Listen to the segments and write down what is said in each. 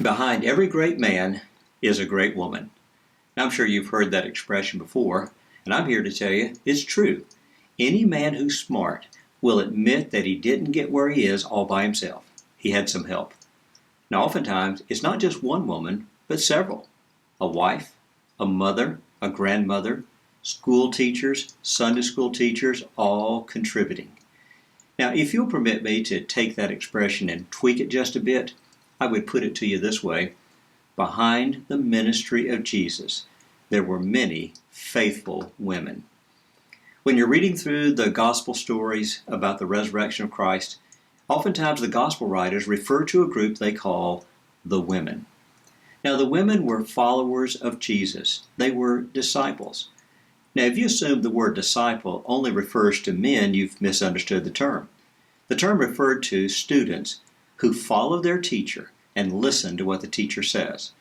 Behind every great man is a great woman. Now, I'm sure you've heard that expression before, and I'm here to tell you it's true. Any man who's smart will admit that he didn't get where he is all by himself. He had some help. Now, oftentimes, it's not just one woman, but several. A wife, a mother, a grandmother, school teachers, Sunday school teachers, all contributing. Now, if you'll permit me to take that expression and tweak it just a bit, I would put it to you this way. Behind the ministry of Jesus, there were many faithful women. When you're reading through the gospel stories about the resurrection of Christ, oftentimes the gospel writers refer to a group they call the women. Now, the women were followers of Jesus. They were disciples. Now, if you assume the word disciple only refers to men, you've misunderstood the term. The term referred to students who follow their teacher and listen to what the teacher says.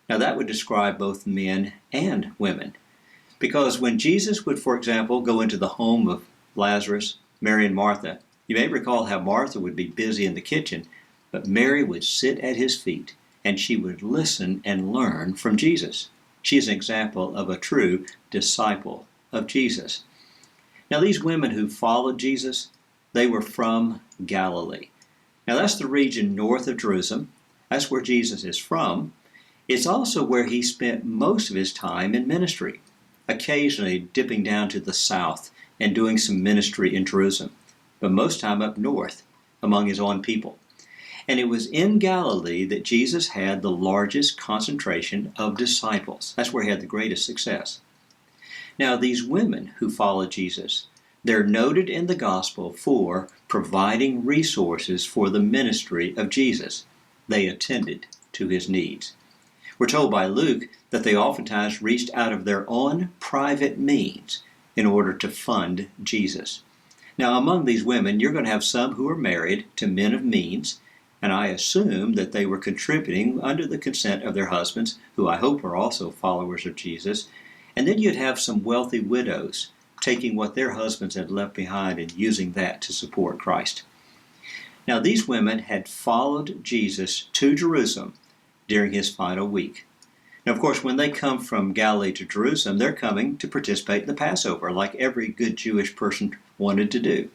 Now, that would describe both men and women. Because when Jesus would, for example, go into the home of Lazarus, Mary and Martha, you may recall how Martha would be busy in the kitchen, but Mary would sit at his feet and she would listen and learn from Jesus. She is an example of a true disciple of Jesus. Now, these women who followed Jesus, they were from Galilee. Now, that's the region north of Jerusalem. That's where Jesus is from. It's also where he spent most of his time in ministry, occasionally dipping down to the south and doing some ministry in Jerusalem, but most time up north among his own people. And it was in Galilee that Jesus had the largest concentration of disciples. That's where he had the greatest success. Now, these women who followed Jesus, they're noted in the gospel for providing resources for the ministry of Jesus. They attended to his needs. We're told by Luke that they oftentimes reached out of their own private means in order to fund Jesus. Now, among these women, you're going to have some who are married to men of means, and I assume that they were contributing under the consent of their husbands, who I hope are also followers of Jesus. And then you'd have some wealthy widows taking what their husbands had left behind and using that to support Christ. Now, these women had followed Jesus to Jerusalem during his final week. Now, of course, when they come from Galilee to Jerusalem, they're coming to participate in the Passover, like every good Jewish person wanted to do.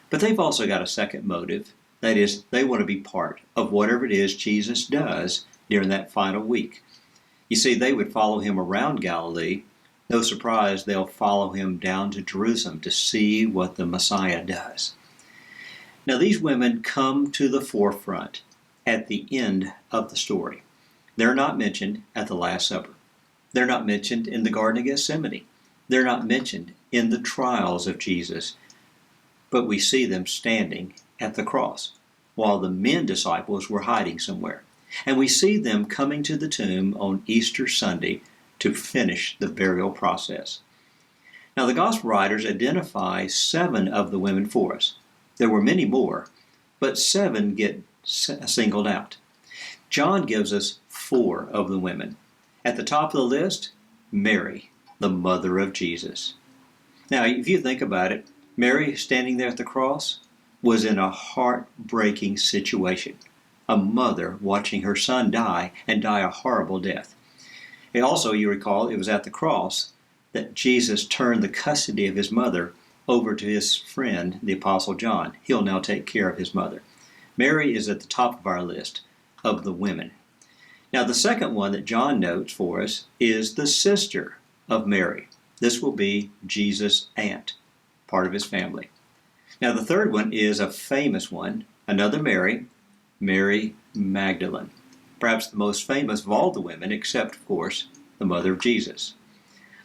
But they've also got a second motive. That is, they want to be part of whatever it is Jesus does during that final week. You see, they would follow him around Galilee. No surprise, they'll follow him down to Jerusalem to see what the Messiah does. Now, these women come to the forefront at the end of the story. They're not mentioned at the Last Supper. They're not mentioned in the Garden of Gethsemane. They're not mentioned in the trials of Jesus. But we see them standing at the cross while the men disciples were hiding somewhere. And we see them coming to the tomb on Easter Sunday to finish the burial process. Now, the gospel writers identify 7 of the women for us. There were many more, but 7 get singled out. John gives us 4 of the women. At the top of the list, Mary, the mother of Jesus. Now, if you think about it, Mary standing there at the cross was in a heartbreaking situation. A mother watching her son die and die a horrible death. And also, you recall, it was at the cross that Jesus turned the custody of his mother over to his friend, the Apostle John. He'll now take care of his mother. Mary is at the top of our list of the women. Now, the second one that John notes for us is the sister of Mary. This will be Jesus' aunt, part of his family. Now, the third one is a famous one, another Mary, Mary Magdalene. Perhaps the most famous of all the women, except, of course, the mother of Jesus.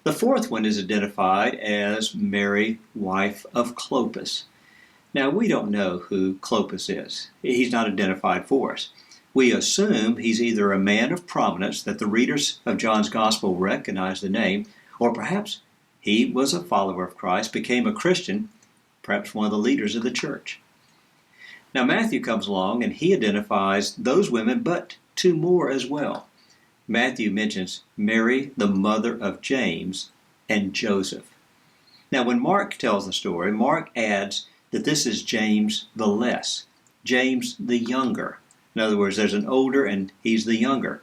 The fourth one is identified as Mary, wife of Clopas. Now, we don't know who Clopas is. He's not identified for us. We assume he's either a man of prominence that the readers of John's Gospel recognize the name, or perhaps he was a follower of Christ, became a Christian, perhaps one of the leaders of the church. Now, Matthew comes along and he identifies those women, but 2 more as well. Matthew mentions Mary, the mother of James, and Joseph. Now, when Mark tells the story, Mark adds that this is James the Less, James the Younger, In other words, there's an older and he's the younger.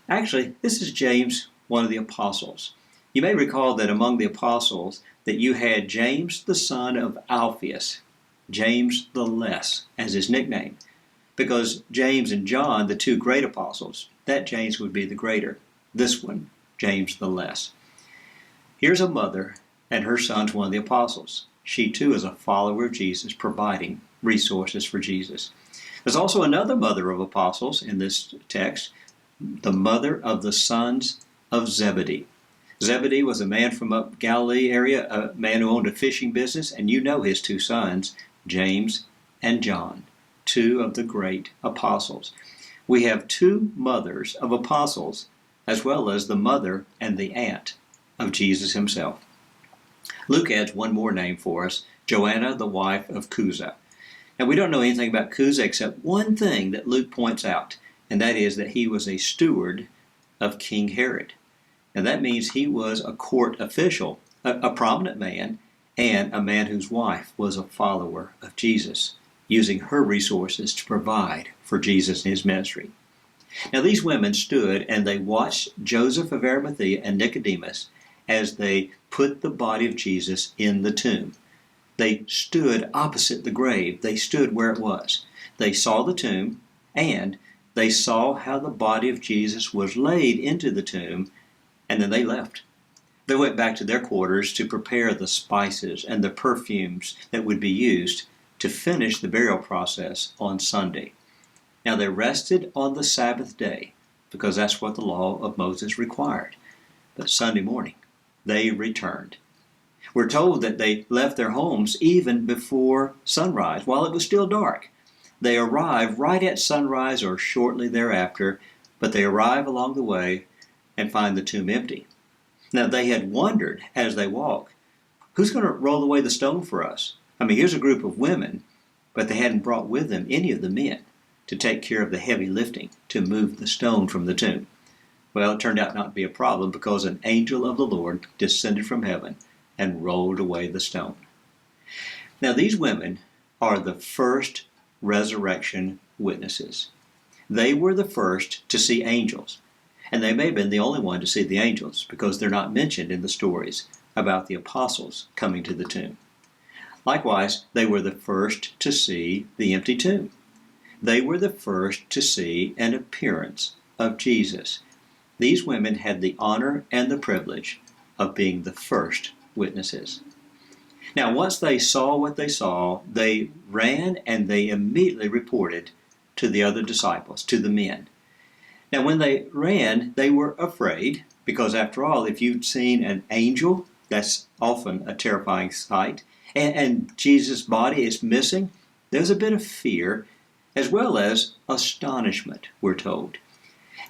Actually, this is James, one of the apostles. You may recall that among the apostles that you had James, the son of Alphaeus, James the Less as his nickname, because James and John, the two great apostles, that James would be the greater. This one, James the Less. Here's a mother, and her son's one of the apostles. She too is a follower of Jesus, providing resources for Jesus. There's also another mother of apostles in this text, the mother of the sons of Zebedee. Zebedee was a man from up Galilee area, a man who owned a fishing business, and you know his two sons, James and John, two of the great apostles. We have two mothers of apostles, as well as the mother and the aunt of Jesus himself. Luke adds one more name for us, Joanna, the wife of Chuza. Now, we don't know anything about Chuza except one thing that Luke points out, and that is that he was a steward of King Herod. And that means he was a court official, a prominent man, and a man whose wife was a follower of Jesus, using her resources to provide for Jesus and his ministry. Now, these women stood and they watched Joseph of Arimathea and Nicodemus as they put the body of Jesus in the tomb. They stood opposite the grave. They stood where it was. They saw the tomb, and they saw how the body of Jesus was laid into the tomb, and then they left. They went back to their quarters to prepare the spices and the perfumes that would be used to finish the burial process on Sunday. Now, they rested on the Sabbath day because that's what the law of Moses required. But Sunday morning, they returned. We're told that they left their homes even before sunrise, while it was still dark. They arrive right at sunrise or shortly thereafter, but they arrive along the way and find the tomb empty. Now, they had wondered as they walked, who's going to roll away the stone for us? I mean, here's a group of women, but they hadn't brought with them any of the men to take care of the heavy lifting to move the stone from the tomb. Well, it turned out not to be a problem because an angel of the Lord descended from heaven and rolled away the stone. Now, these women are the first resurrection witnesses. They were the first to see angels, and they may have been the only one to see the angels because they're not mentioned in the stories about the apostles coming to the tomb. Likewise, they were the first to see the empty tomb. They were the first to see an appearance of Jesus. These women had the honor and the privilege of being the first witnesses. Now, once they saw what they saw, they ran and they immediately reported to the other disciples, to the men. Now, when they ran, they were afraid because, after all, if you'd seen an angel, that's often a terrifying sight, and Jesus' body is missing, there's a bit of fear as well as astonishment, we're told.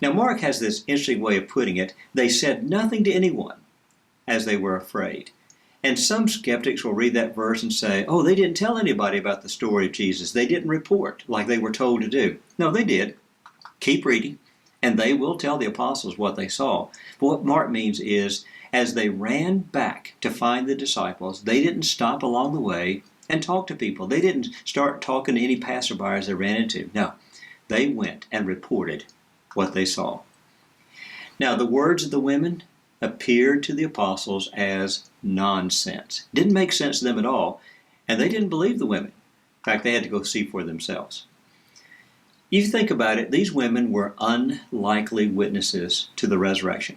Now, Mark has this interesting way of putting it. They said nothing to anyone as they were afraid. And some skeptics will read that verse and say, oh, they didn't tell anybody about the story of Jesus. They didn't report like they were told to do. No, they did. Keep reading, and they will tell the apostles what they saw. But what Mark means is, as they ran back to find the disciples, they didn't stop along the way and talk to people. They didn't start talking to any passerbyers they ran into. No, they went and reported what they saw. Now, the words of the women appeared to the apostles as nonsense. Didn't make sense to them at all, and they didn't believe the women. In fact, they had to go see for themselves. You think about it, these women were unlikely witnesses to the resurrection.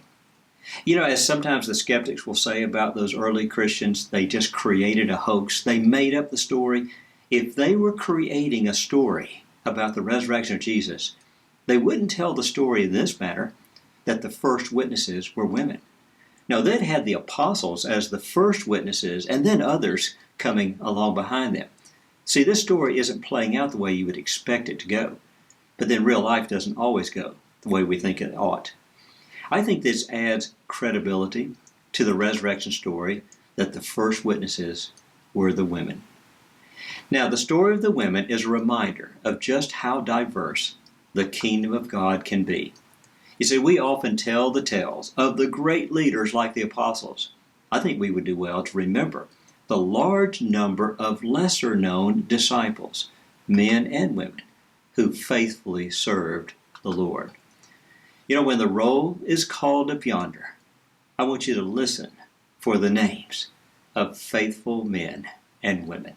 You know, as sometimes the skeptics will say about those early Christians, they just created a hoax. They made up the story. If they were creating a story about the resurrection of Jesus, they wouldn't tell the story in this manner, that the first witnesses were women. No, they'd had the apostles as the first witnesses and then others coming along behind them. See, this story isn't playing out the way you would expect it to go. But then real life doesn't always go the way we think it ought. I think this adds credibility to the resurrection story that the first witnesses were the women. Now, the story of the women is a reminder of just how diverse the kingdom of God can be. You see, we often tell the tales of the great leaders like the apostles. I think we would do well to remember the large number of lesser-known disciples, men and women, who faithfully served the Lord. You know, when the roll is called up yonder, I want you to listen for the names of faithful men and women.